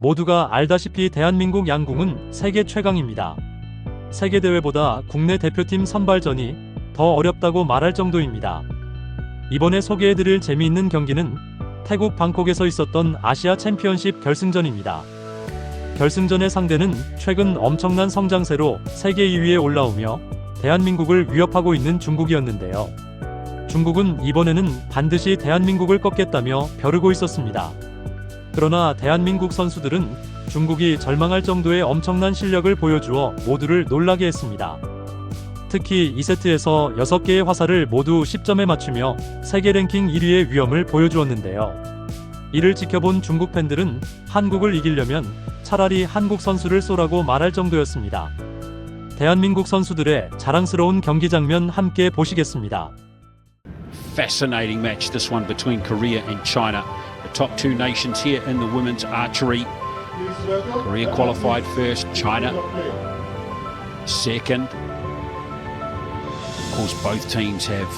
모두가 알다시피 대한민국 양궁은 세계 최강입니다. 세계대회보다 국내 대표팀 선발전이 더 어렵다고 말할 정도입니다. 이번에 소개해드릴 재미있는 경기는 태국 방콕에서 있었던 아시아 챔피언십 결승전입니다. 결승전의 상대는 최근 엄청난 성장세로 세계 2위에 올라오며 대한민국을 위협하고 있는 중국이었는데요. 중국은 이번에는 반드시 대한민국을 꺾겠다며 벼르고 있었습니다. 그러나 대한민국 선수들은 중국이 절망할 정도의 엄청난 실력을 보여주어 모두를 놀라게 했습니다. 특히 2세트에서 6개의 화살을 모두 10점에 맞추며 세계 랭킹 1위의 위험을 보여주었는데요. 이를 지켜본 중국 팬들은 한국을 이기려면 차라리 한국 선수를 쏘라고 말할 정도였습니다. 대한민국 선수들의 자랑스러운 경기 장면 함께 보시겠습니다. Fascinating match, this one between Korea and China. The top two nations here in the women's archery. Korea qualified first, China second. Of course, both teams have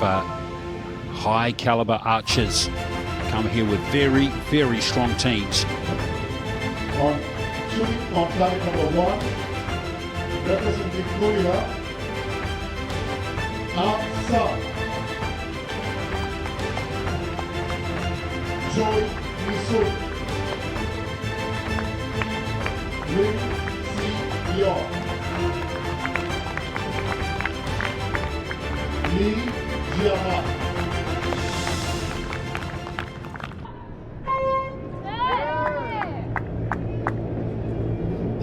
high caliber archers. Come here with very, very strong teams. On shooting on flight number 1, representing Korea, Ahn Choi Mi-sung, Lim Si-yeon, Lee Jia-man.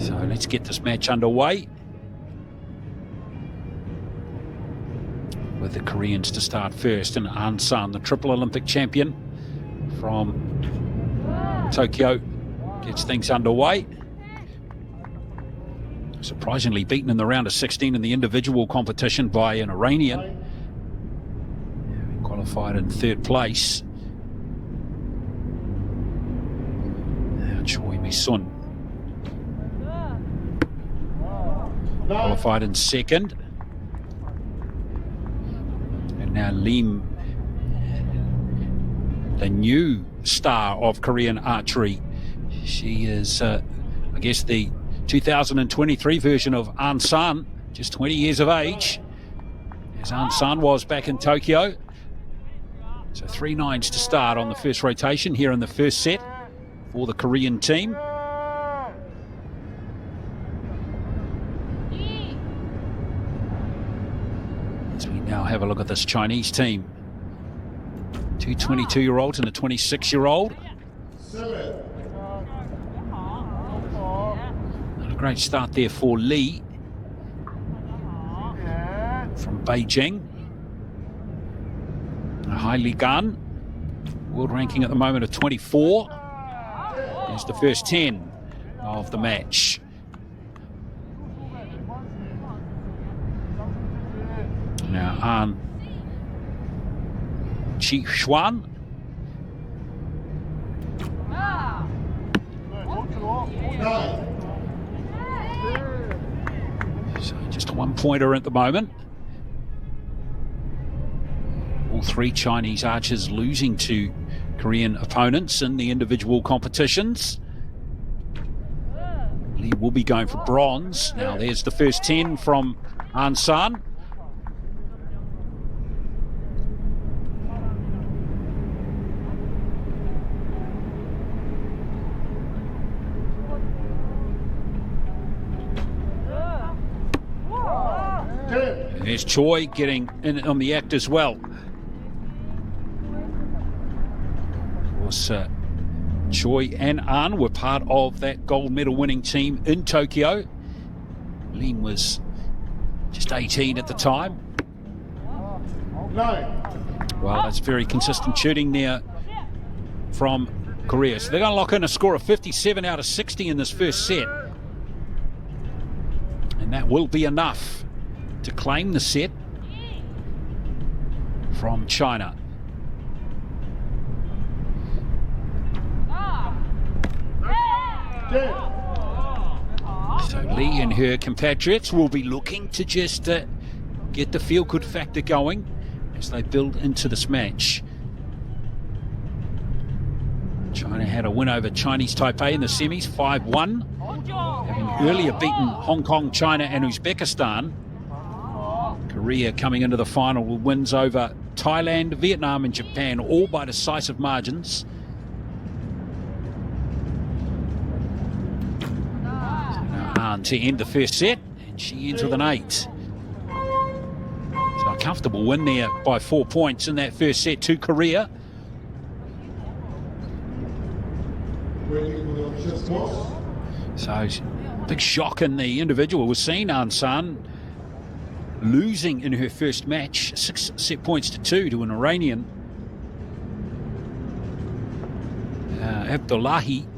So let's get this match underway. With the Koreans to start first, and Ahn San, the triple Olympic champion from Tokyo, gets things underway. Surprisingly beaten in the round of 16 in the individual competition by an Iranian. Qualified in third place. Now Choi Mi-sun. Qualified in second. And now Lim, the new star of Korean archery. She is, I guess, the 2023 version of Ahn San, just 20 years of age, as Ahn San was back in Tokyo. So 3 nines to start on the first rotation here in the first set for the Korean team. As we now have a look at this Chinese team. 2 22-year-olds and a 26-year-old. Not a great start there for Lee from Beijing. Hai Li Gan, world ranking at the moment of 24. There's the first 10 of the match. Now Ahn Chi Xuan. So just a one-pointer at the moment. All 3 Chinese archers losing to Korean opponents in the individual competitions. Lee will be going for bronze. Now there's the first 10 from Ahn San. There's Choi getting in on the act as well. Of course, Choi and Ahn were part of that gold medal winning team in Tokyo. Lim was just 18 at the time. Well, that's very consistent shooting there from Korea. So they're going to lock in a score of 57 out of 60 in this first set. And that will be enough to claim the set from China. So Lee and her compatriots will be looking to just get the feel-good factor going as they build into this match. China had a win over Chinese Taipei in the semis, 5-1. Having earlier beaten Hong Kong, China and Uzbekistan. Korea coming into the final with wins over Thailand, Vietnam and Japan, all by decisive margins. So now Han to end the first set, and she ends with an 8. So a comfortable win there by 4 points in that first set to Korea. Waiting for the official scores. So big shock in the individual. We've seen An San losing in her first match, 6 set points to 2 to an Iranian. Abdullahi.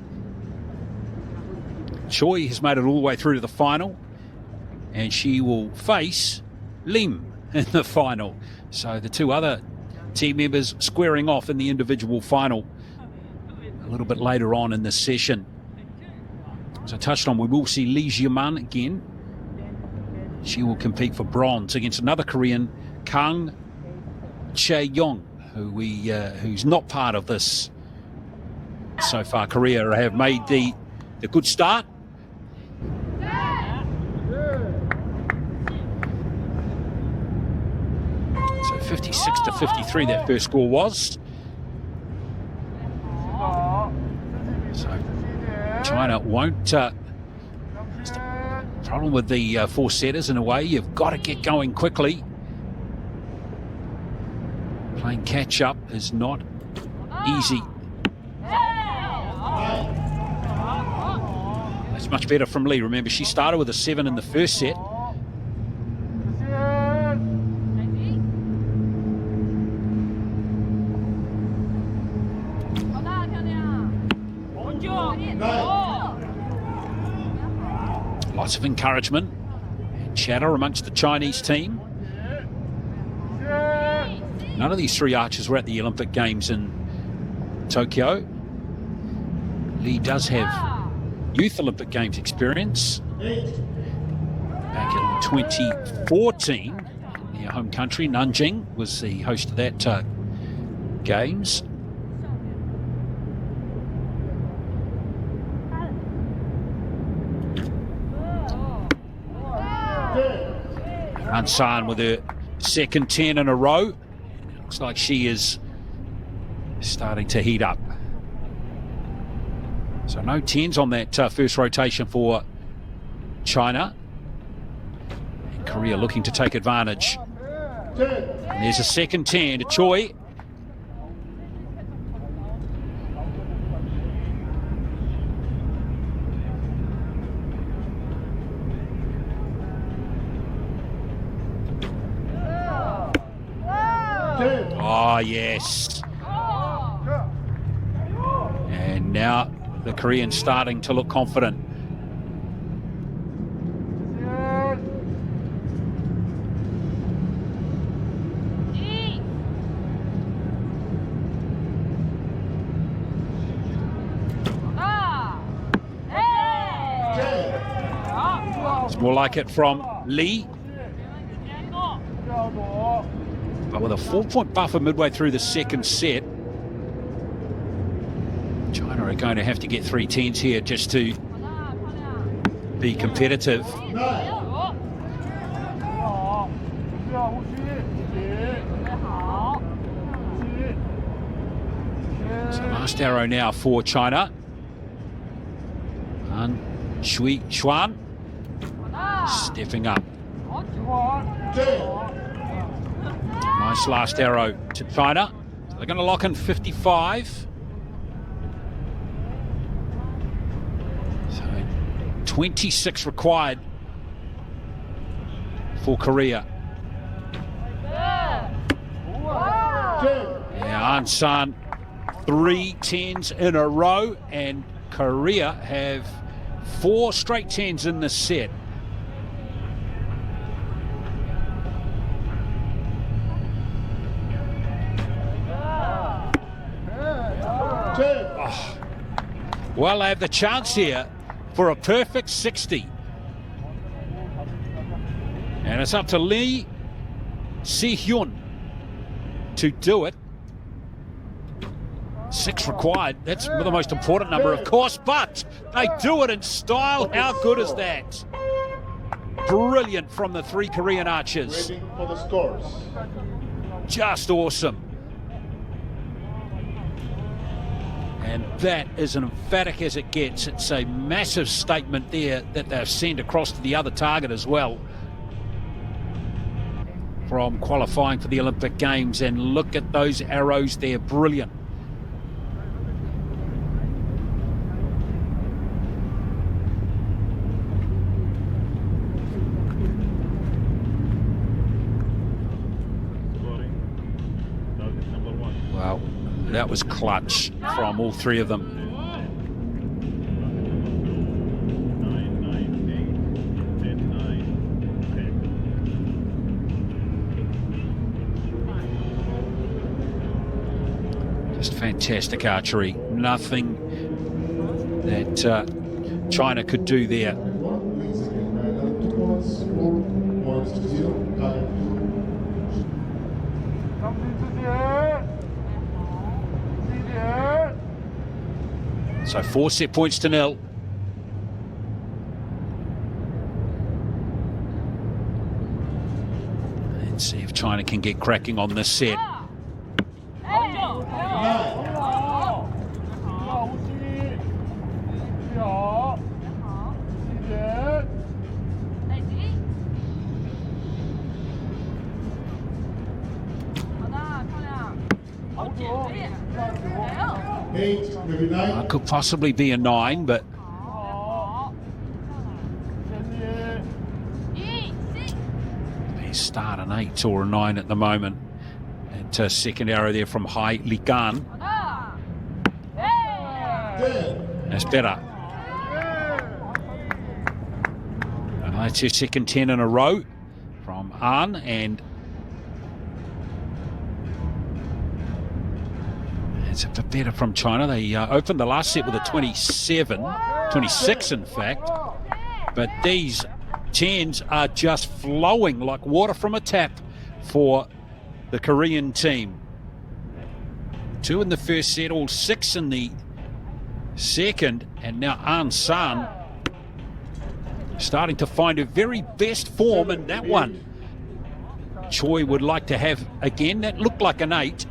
Choi has made it all the way through to the final, and she will face Lim in the final. So the two other team members squaring off in the individual final a little bit later on in this session. As I touched on, we will see Lee Jiaman again. She will compete for bronze against another Korean, Kang Chae-yong, who's not part of this so far. Korea have made the good start. So 56-53 that first score was. So China won't. Problem with the four setters in a way, you've got to get going quickly. Playing catch up is not easy. That's much better from Lee. Remember, she started with a 7 in the first set. Lots of encouragement and chatter amongst the Chinese team. None of these three archers were at the Olympic Games in Tokyo. Lee does have Youth Olympic Games experience. Back in 2014, in their home country, Nanjing was the host of that Games. An San with her second 10 in a row. Looks like she is starting to heat up. So no 10s on that first rotation for China. And Korea looking to take advantage. And there's a second 10 to Choi. Oh, yes. And now the Koreans starting to look confident. It's more like it from Lee. But with a 4-point buffer midway through the second set, China are going to have to get 3 10s here just to be competitive. So last arrow now for China. And Shui Xuan stepping up. Nice last arrow to China. So they're going to lock in 55. So 26 required for Korea. Yeah, An San 3 10s in a row, and Korea have 4 straight 10s in this set. Oh. Well, they have the chance here for a perfect 60. And it's up to Lee Si-hyun to do it. 6 required. That's the most important number, of course, but they do it in style. How good is that? Brilliant from the 3 Korean archers. Waiting for the scores. Just awesome. And that is as emphatic as it gets. It's a massive statement there that they've sent across to the other target as well from qualifying for the Olympic Games. And look at those arrows, they're brilliant. Well, that was clutch from all 3 of them. Just fantastic archery. Nothing that China could do there. Please again, 2 points, 4 points to 0. Time. So 4 set points to 0. Let's see if China can get cracking on this set. Eight, maybe 9. Could possibly be a 9, but they start an 8 or a 9 at the moment. And second arrow there from Hai Likan. 10. That's better. That's her second 10 in a row from An, and it's a bit better from China. They opened the last set with a 26 in fact, but these 10s are just flowing like water from a tap for the Korean team. 2 in the first set, all 6 in the second, and now An San starting to find her very best form in that one. Choi would like to have again. That looked like an 8.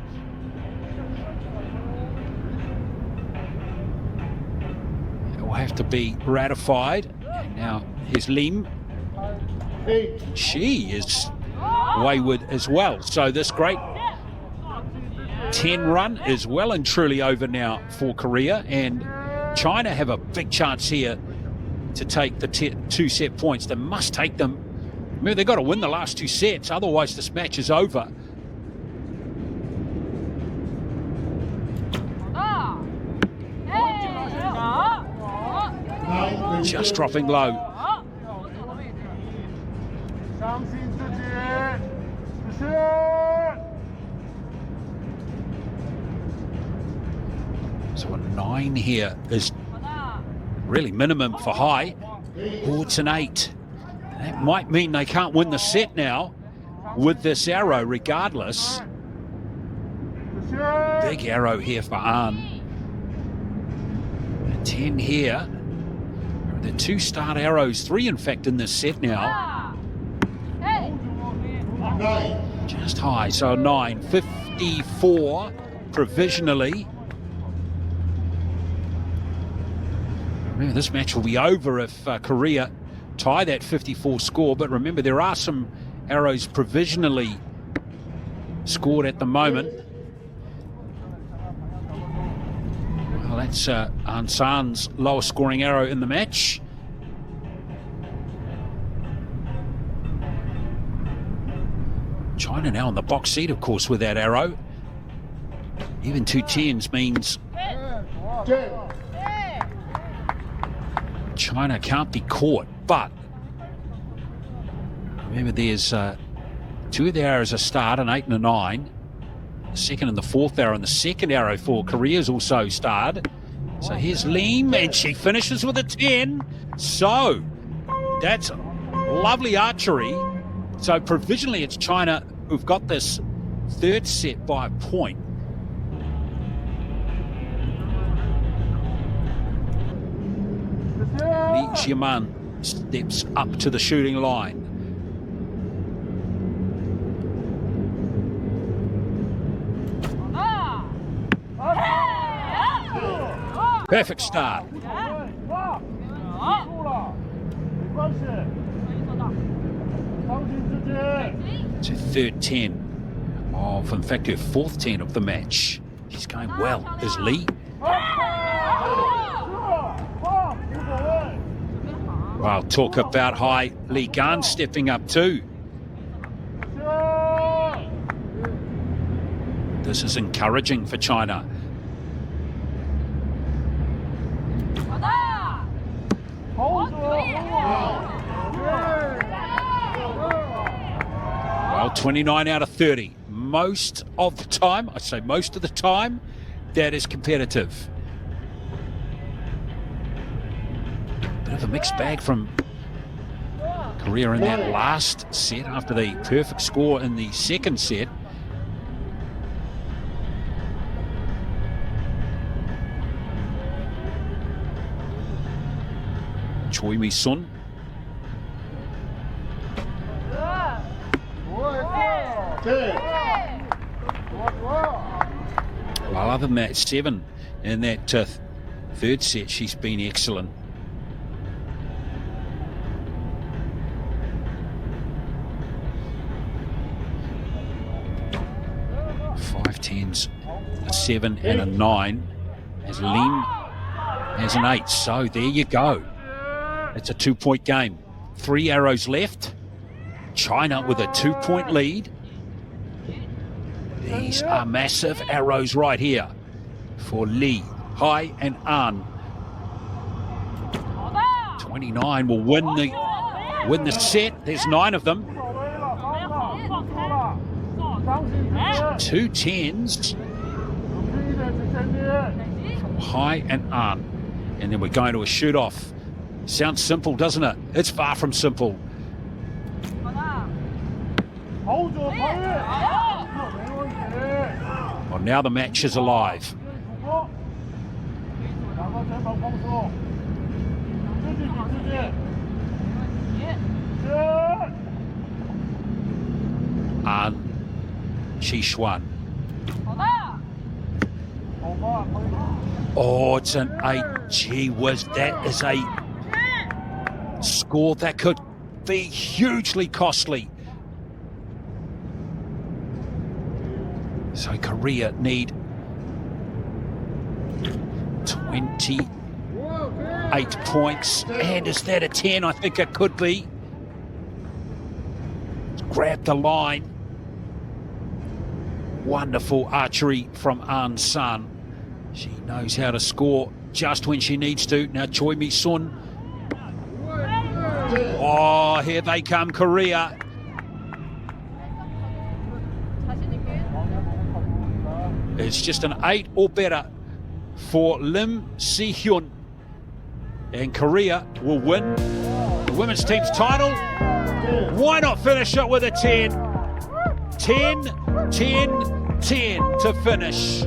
It will have to be ratified. And now here's Lim. 8. She is wayward as well. So this great 10 run is well and truly over now for Korea, and China have a big chance here to take the 2 set points. They must take them. Remember, they've got to win the last 2 sets, otherwise this match is over. Just dropping low. So a 9 here is really minimum for Hai. Oh, it's an 8. That might mean they can't win the set now with this arrow regardless. Big arrow here for An. A 10 here. The 2 start arrows, 3 in fact in this set now. 9. Just high, so 9. 54 provisionally. Remember, this match will be over if Korea tie that 54 score, but remember there are some arrows provisionally scored at the moment. Well, that's An San's lowest scoring arrow in the match. China now on the box seat, of course, with that arrow. Even 2 10s means 10. China can't be caught, but remember there's 2 of the arrows are start, an 8 and a 9. The second and the fourth arrow, and the second arrow for Korea is also starred. So here's Lim, and she finishes with a 10. So that's lovely archery. So provisionally it's China who've got this third set by a point. Li Jiaman steps up to the shooting line. Perfect start. It's her third 10 of, in fact, her fourth 10 of the match. She's going well, is Lee. Well, talk about high. Li Gan stepping up too. This is encouraging for China. Well, 29 out of 30. Most of the time, I say most of the time, that is competitive. Bit of a mixed bag from Korea in that last set after the perfect score in the second set. Choi Mi-sun. Well, other than that, 7 in that third set, she's been excellent. Five tens, a 7 and a 9. As Lim has an 8. So there you go. It's a 2-point game. 3 arrows left. China with a 2-point lead. These are massive arrows right here for Lee, Hai and An. 29 will win the set. There's 9 of them. 2 10s from Hai and An. And then we're going to a shoot-off. Sounds simple, doesn't it? It's far from simple. Well, now the match is alive. An Chi Xuan. Oh, it's an 8. Gee whiz, that is a score that could be hugely costly. So Korea need 28 points. And is that a 10? I think it could be. Grab the line. Wonderful archery from An San. She knows how to score just when she needs to. Now Choi Mi-sun. Oh, here they come, Korea. It's just an 8 or better for Lim Si-hyun. And Korea will win the women's team's title. Why not finish it with a 10? 10, 10, 10 to finish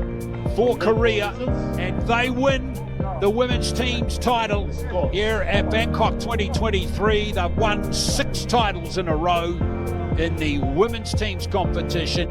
for Korea. And they win the women's team's title here at Bangkok 2023. They've won 6 titles in a row in the women's team's competition.